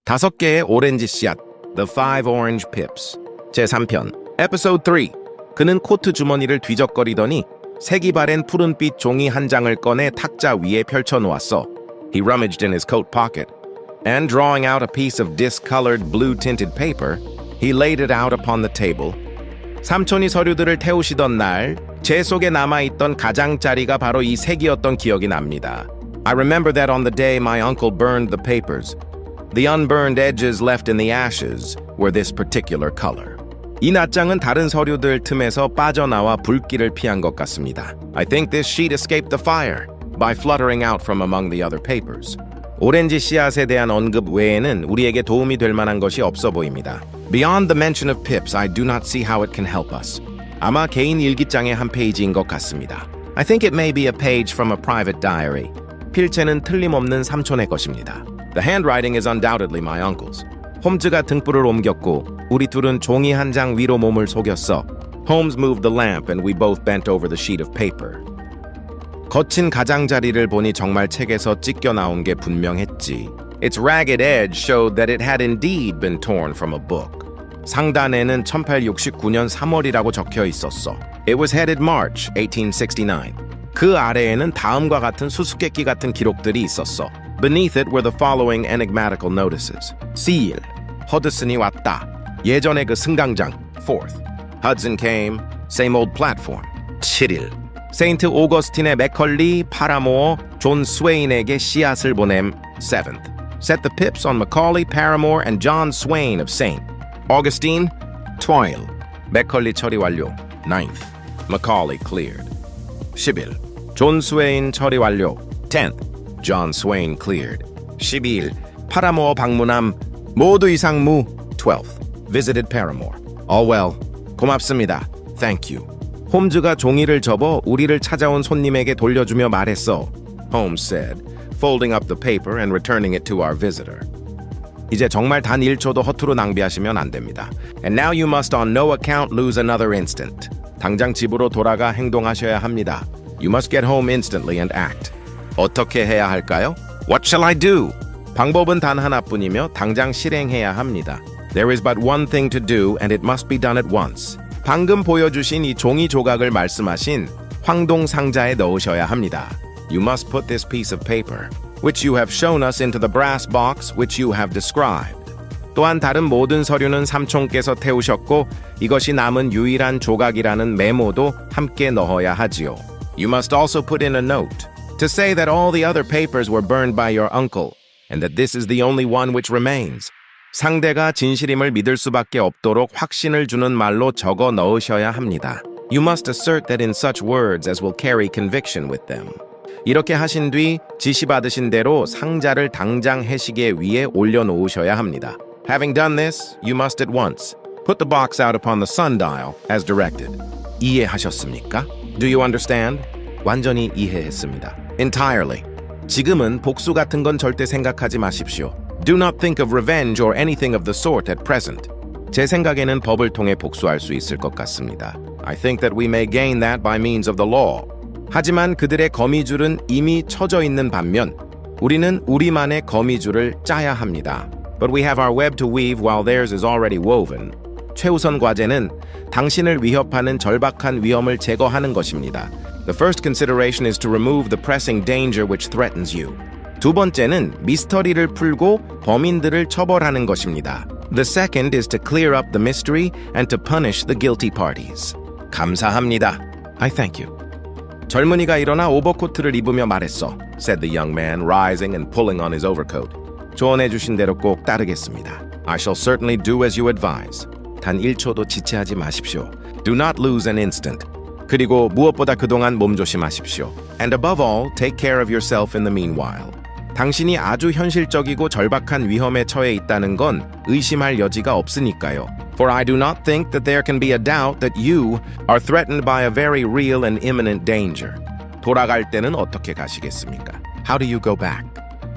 5개의 오렌지 씨앗, The Five Orange Pips. 제3편, Episode 3. 그는 코트 주머니를 뒤적거리더니 색이바랜 푸른빛 종이 한 장을 꺼내 탁자 위에 펼쳐놓았어. He rummaged in his coat pocket, and drawing out a piece of discolored blue-tinted paper, he laid it out upon the table. 삼촌이 서류들을 태우시던 날, 제 속에 남아있던 가장자리가 바로 이 색이었던 기억이 납니다. I remember that on the day my uncle burned the papers, the unburned edges left in the ashes were this particular color. 이 낱장은 다른 서류들 틈에서 빠져나와 불길을 피한 것 같습니다. I think this sheet escaped the fire by fluttering out from among the other papers. 오렌지 씨앗에 대한 언급 외에는 우리에게 도움이 될 만한 것이 없어 보입니다. Beyond the mention of pips, I do not see how it can help us. 아마 개인 일기장의 한 페이지인 것 같습니다. I think it may be a page from a private diary. 필체는 틀림없는 삼촌의 것입니다. The handwriting is undoubtedly my uncle's. 홈즈가 등불을 옮겼고 우리 둘은 종이 한 장 위로 몸을 속였어. Holmes moved the lamp and we both bent over the sheet of paper. 거친 가장자리를 보니 정말 책에서 찢겨 나온 게 분명했지. Its ragged edge showed that it had indeed been torn from a book. 상단에는 1869년 3월이라고 적혀 있었어. It was headed March 1869. 그 아래에는 다음과 같은 수수께끼 같은 기록들이 있었어. Beneath it were the following enigmatical notices. Seal, 허드슨이 왔다. 예전의 그 승강장, 4th. Hudson came, same old platform. 7일. 세인트 오거스틴의 맥컬리, 파라모어, 존 스웨인에게 씨앗을 보냄, 7th. Set the pips on Macaulay, Paramore, and John Swain of St. Augustine, toil. 맥컬리 처리 완료, 9th. Macaulay cleared. 10일. 존 스웨인 처리 완료, 10th. John Swain cleared. 12일. 파라모어 방문함, 모두 이상무, 12th. Visited Paramore. All well. 고맙습니다. Thank you. 홈즈가 종이를 접어 우리를 찾아온 손님에게 돌려주며 말했어. Holmes said, folding up the paper and returning it to our visitor. 이제 정말 단 1초도 허투루 낭비하시면 안 됩니다. And now you must on no account lose another instant. 당장 집으로 돌아가 행동하셔야 합니다. You must get home instantly and act. 어떻게 해야 할까요? What shall I do? 방법은 단 하나뿐이며 당장 실행해야 합니다. There is but one thing to do and it must be done at once. 방금 보여주신 이 종이 조각을 말씀하신 황동 상자에 넣으셔야 합니다. You must put this piece of paper, which you have shown us, into the brass box which you have described. 또한 다른 모든 서류는 삼촌께서 태우셨고 이것이 남은 유일한 조각이라는 메모도 함께 넣어야 하지요. You must also put in a note to say that all the other papers were burned by your uncle and that this is the only one which remains. 상대가 진실임을 믿을 수밖에 없도록 확신을 주는 말로 적어 넣으셔야 합니다. You must assert that in such words as will carry conviction with them. 이렇게 하신 뒤 지시받으신 대로 상자를 당장 해시계 위에 올려놓으셔야 합니다. Having done this, you must at once put the box out upon the sundial as directed. 이해하셨습니까? Do you understand? 완전히 이해했습니다. Entirely. 지금은 복수 같은 건 절대 생각하지 마십시오. Do not think of revenge or anything of the sort at present. 제 생각에는 법을 통해 복수할 수 있을 것 같습니다. I think that we may gain that by means of the law. 하지만 그들의 거미줄은 이미 쳐져 있는 반면 우리는 우리만의 거미줄을 짜야 합니다. But we have our web to weave while theirs is already woven. 최우선 과제는 당신을 위협하는 절박한 위험을 제거하는 것입니다. The first consideration is to remove the pressing danger which threatens you. 두 번째는 미스터리를 풀고 범인들을 처벌하는 것입니다. The second is to clear up the mystery and to punish the guilty parties. 감사합니다. I thank you. 젊은이가 일어나 오버코트를 입으며 말했어. Said the young man, rising and pulling on his overcoat. 조언해 주신 대로 꼭 따르겠습니다. I shall certainly do as you advise. 단 1초도 지체하지 마십시오. Do not lose an instant. 그리고 무엇보다 그동안 몸조심하십시오. And above all, take care of yourself in the meanwhile. 당신이 아주 현실적이고 절박한 위험에 처해 있다는 건 의심할 여지가 없으니까요. For I do not think that there can be a doubt that you are threatened by a very real and imminent danger. 돌아갈 때는 어떻게 가시겠습니까? How do you go back?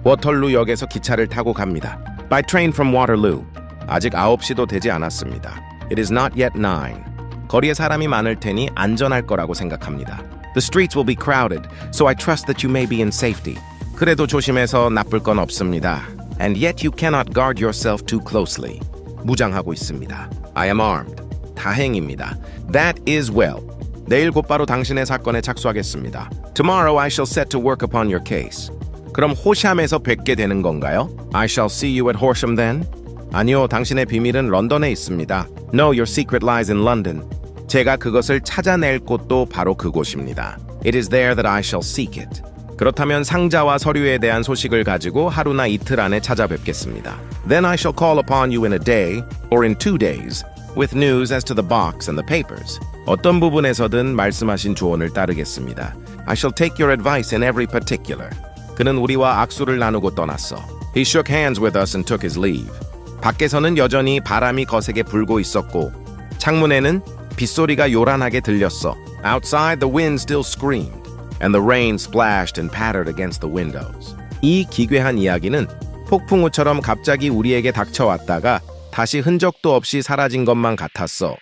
워털루역에서 기차를 타고 갑니다. By train from Waterloo. 아직 9시도 되지 않았습니다. It is not yet 9. 거리에 사람이 많을 테니 안전할 거라고 생각합니다. The streets will be crowded, so I trust that you may be in safety. 그래도 조심해서 나쁠 건 없습니다. and yet you cannot guard yourself too closely. 무장하고 있습니다. I am armed. 다행입니다. That is well. 내일 곧바로 당신의 사건에 착수하겠습니다. Tomorrow I shall set to work upon your case. 그럼 호샴에서 뵙게 되는 건가요? I shall see you at Horsham then? 아니요, 당신의 비밀은 런던에 있습니다. No, your secret lies in London. 제가 그것을 찾아낼 곳도 바로 그곳입니다. It is there that I shall seek it. 그렇다면 상자와 서류에 대한 소식을 가지고 하루나 이틀 안에 찾아뵙겠습니다. Then I shall call upon you in a day or in 2 days with news as to the box and the papers. 어떤 부분에서든 말씀하신 조언을 따르겠습니다. I shall take your advice in every particular. 그는 우리와 악수를 나누고 떠났어. He shook hands with us and took his leave. 밖에서는 여전히 바람이 거세게 불고 있었고 창문에는 빗소리가 요란하게 들렸어. Outside the wind still screamed, and the rain splashed and pattered against the windows. 이 기괴한 이야기는 폭풍우처럼 갑자기 우리에게 닥쳐왔다가 다시 흔적도 없이 사라진 것만 같았어.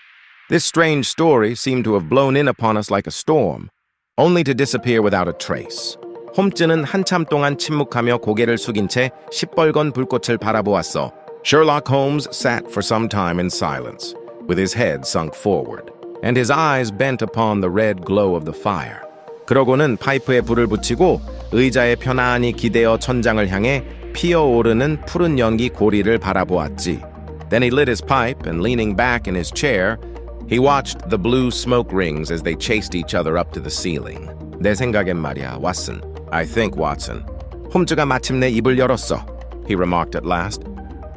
This strange story seemed to have blown in upon us like a storm, only to disappear without a trace. 홈즈는 한참 동안 침묵하며 고개를 숙인 채 시뻘건 불꽃을 바라보았어. Sherlock Holmes sat for some time in silence, with his head sunk forward, and his eyes bent upon the red glow of the fire. 그러고는 파이프에 불을 붙이고 의자에 편안히 기대어 천장을 향해 피어오르는 푸른 연기 고리를 바라보았지. Then he lit his pipe and leaning back in his chair, he watched the blue smoke rings as they chased each other up to the ceiling. 내 생각엔 말이야, 왓슨. I think, Watson. 홈즈가 마침내 입을 열었어. He remarked at last.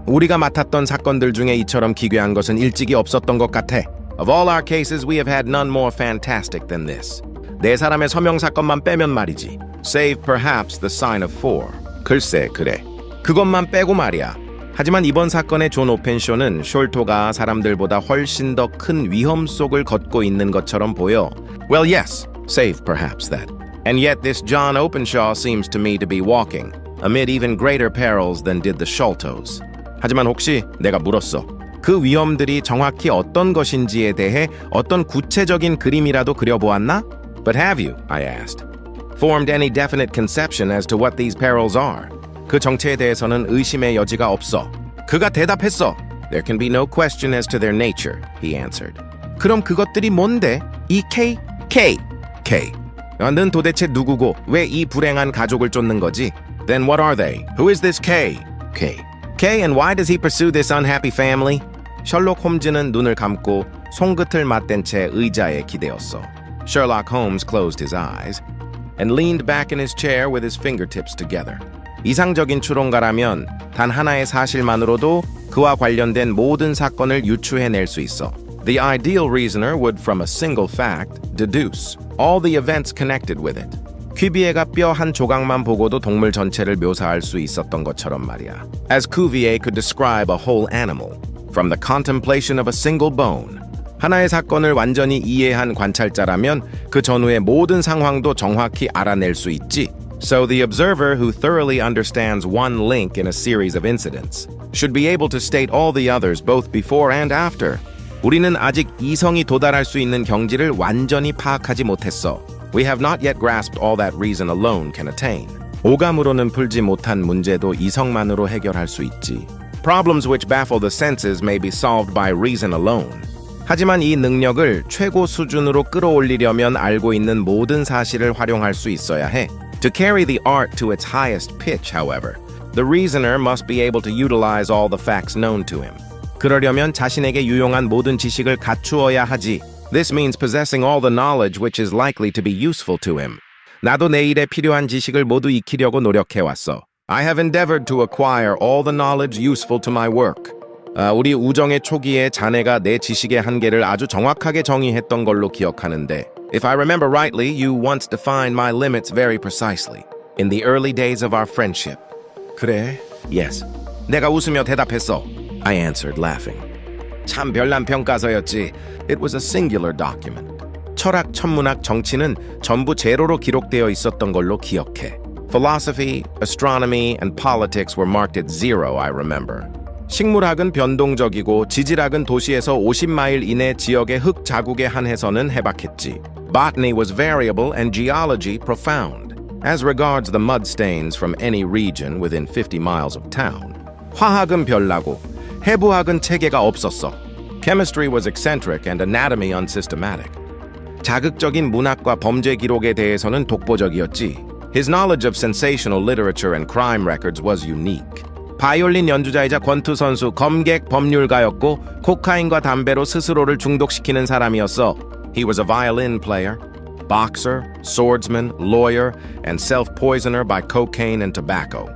우리가 맡았던 사건들 중에 이처럼 기괴한 것은 일찍이 없었던 것 같아. Of all our cases, we have had none more fantastic than this. 네 사람의 서명 사건만 빼면 말이지. Save perhaps the sign of four. 글쎄, 그래. 그것만 빼고 말이야. 하지만 이번 사건의 존 오펜쇼는 숄토가 사람들보다 훨씬 더 큰 위험 속을 걷고 있는 것처럼 보여. Well, yes, save perhaps that. And yet this John Openshaw seems to me to be walking amid even greater perils than did the Sholtos. 하지만 혹시 내가 물었어. 그 위험들이 정확히 어떤 것인지에 대해 어떤 구체적인 그림이라도 그려보았나? But have you, I asked, formed any definite conception as to what these perils are? 그 정체에 대해서는 의심의 여지가 없어. 그가 대답했어. There can be no question as to their nature, he answered. 그럼 그것들이 뭔데? 이 K? K. 넌 도대체 누구고 왜 이 불행한 가족을 쫓는 거지? Then what are they? Who is this K? K, and why does he pursue this unhappy family? 셜록 홈즈는 눈을 감고 손끝을 맞댄 채 의자에 기대었어. Sherlock Holmes closed his eyes and leaned back in his chair with his fingertips together. 이상적인 추론가라면 단 하나의 사실만으로도 그와 관련된 모든 사건을 유추해낼 수 있어. The ideal reasoner would from a single fact deduce all the events connected with it. 퀴비에가 뼈 한 조각만 보고도 동물 전체를 묘사할 수 있었던 것처럼 말이야. As Cuvier could describe a whole animal from the contemplation of a single bone. 하나의 사건을 완전히 이해한 관찰자라면 그 전후의 모든 상황도 정확히 알아낼 수 있지. So the observer who thoroughly understands one link in a series of incidents should be able to state all the others both before and after. 우리는 아직 이성이 도달할 수 있는 경지를 완전히 파악하지 못했어. We have not yet grasped all that reason alone can attain. 오감으로는 풀지 못한 문제도 이성만으로 해결할 수 있지. Problems which baffle the senses may be solved by reason alone. 하지만 이 능력을 최고 수준으로 끌어올리려면 알고 있는 모든 사실을 활용할 수 있어야 해. To carry the art to its highest pitch, however, the reasoner must be able to utilize all the facts known to him. 그러려면 자신에게 유용한 모든 지식을 갖추어야 하지. This means possessing all the knowledge which is likely to be useful to him. 나도 내 일에 필요한 지식을 모두 익히려고 노력해왔어. I have endeavored to acquire all the knowledge useful to my work. 우리 우정의 초기에 자네가 내 지식의 한계를 아주 정확하게 정의했던 걸로 기억하는데 If I remember rightly, you once defined my limits very precisely. In the early days of our friendship. 그래? Yes. 내가 웃으며 대답했어. I answered, laughing. 참 별난 평가서였지. It was a singular document. 철학, 천문학, 정치는 전부 제로로 기록되어 있었던 걸로 기억해. Philosophy, astronomy, and politics were marked at 0, I remember. 식물학은 변동적이고 지질학은 도시에서 50마일 이내 지역의 흙 자국에 한해서는 해박했지. Botany was variable and geology profound. As regards the mud stains from any region within 50 miles of town, 화학은 별나고 해부학은 체계가 없었어. Chemistry was eccentric and anatomy unsystematic. 자극적인 문학과 범죄 기록에 대해서는 독보적이었지. His knowledge of sensational literature and crime records was unique. 바이올린 연주자이자 권투 선수, 검객, 법률가였고 코카인과 담배로 스스로를 중독시키는 사람이었어. He was a violin player, boxer, swordsman, lawyer, and self-poisoner by cocaine and tobacco.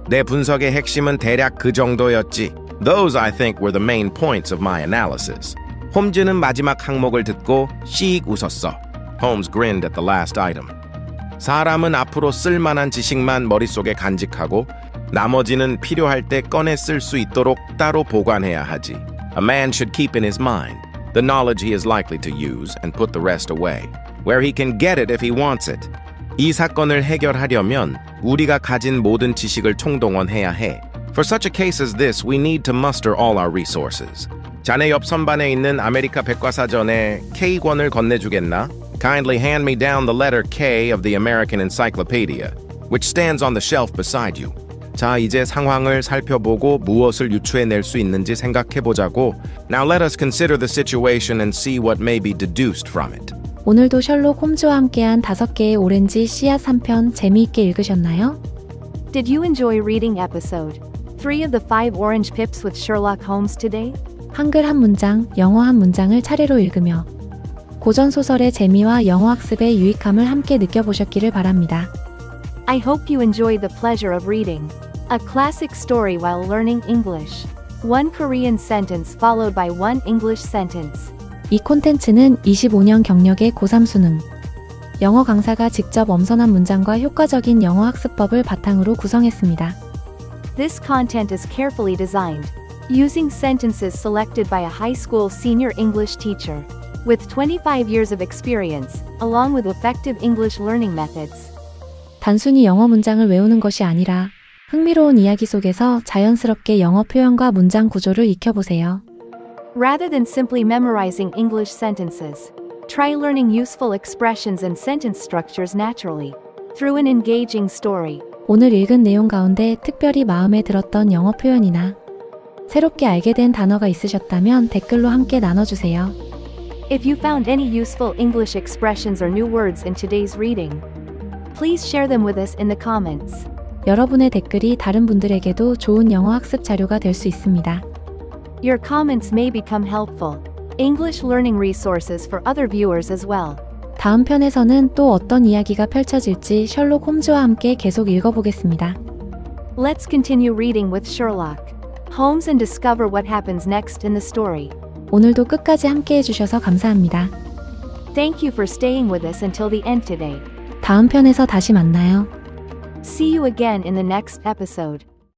내 분석의 핵심은 대략 그 정도였지. Those, I think, were the main points of my analysis. 홈즈는 마지막 항목을 듣고 씩 웃었어. Holmes grinned at the last item. 사람은 앞으로 쓸만한 지식만 머릿속에 간직하고 나머지는 필요할 때 꺼내 쓸 수 있도록 따로 보관해야 하지. A man should keep in his mind the knowledge he is likely to use and put the rest away, where he can get it if he wants it. 이 사건을 해결하려면 우리가 가진 모든 지식을 총동원해야 해. For such a case as this, we need to muster all our resources. 자네 옆 선반에 있는 아메리카 백과사전에 K권을 건네주겠나? Kindly hand me down the letter K of the American Encyclopedia, which stands on the shelf beside you. 자, 이제 상황을 살펴보고 무엇을 유추해낼 수 있는지 생각해보자고. Now let us consider the situation and see what may be deduced from it. 오늘도 셜록 홈즈와 함께한 5개의 오렌지 씨앗 3편 재미있게 읽으셨나요? Did you enjoy reading episode 3 of the 5 Orange Pips with Sherlock Holmes today? 한글 한 문장, 영어 한 문장을 차례로 읽으며 고전 소설의 재미와 영어 학습의 유익함을 함께 느껴보셨기를 바랍니다. I hope you enjoy the pleasure of reading a classic story while learning English. One Korean sentence followed by one English sentence. 이 콘텐츠는 25년 경력의 고3 수능 영어 강사가 직접 엄선한 문장과 효과적인 영어 학습법을 바탕으로 구성했습니다. This content is carefully designed, using sentences selected by a high school senior English teacher, with 25 years of experience, along with effective English learning methods. 단순히 영어 문장을 외우는 것이 아니라 흥미로운 이야기 속에서 자연스럽게 영어 표현과 문장 구조를 익혀보세요. Rather than simply memorizing English sentences, try learning useful expressions and sentence structures naturally, through an engaging story. 오늘 읽은 내용 가운데 특별히 마음에 들었던 영어 표현이나 새롭게 알게 된 단어가 있으셨다면 댓글로 함께 나눠주세요. If you found any useful English expressions or new words in today's reading, please share them with us in the comments. 여러분의 댓글이 다른 분들에게도 좋은 영어 학습 자료가 될 수 있습니다. Your comments may become helpful English learning resources for other viewers as well. 다음 편에서는 또 어떤 이야기가 펼쳐질지 셜록 홈즈와 함께 계속 읽어보겠습니다. Let's continue reading with Sherlock Holmes and discover what happens next in the story. 오늘도 끝까지 함께 해주셔서 감사합니다. Thank you for staying with us until the end today. 다음 편에서 다시 만나요. See you again in the next episode.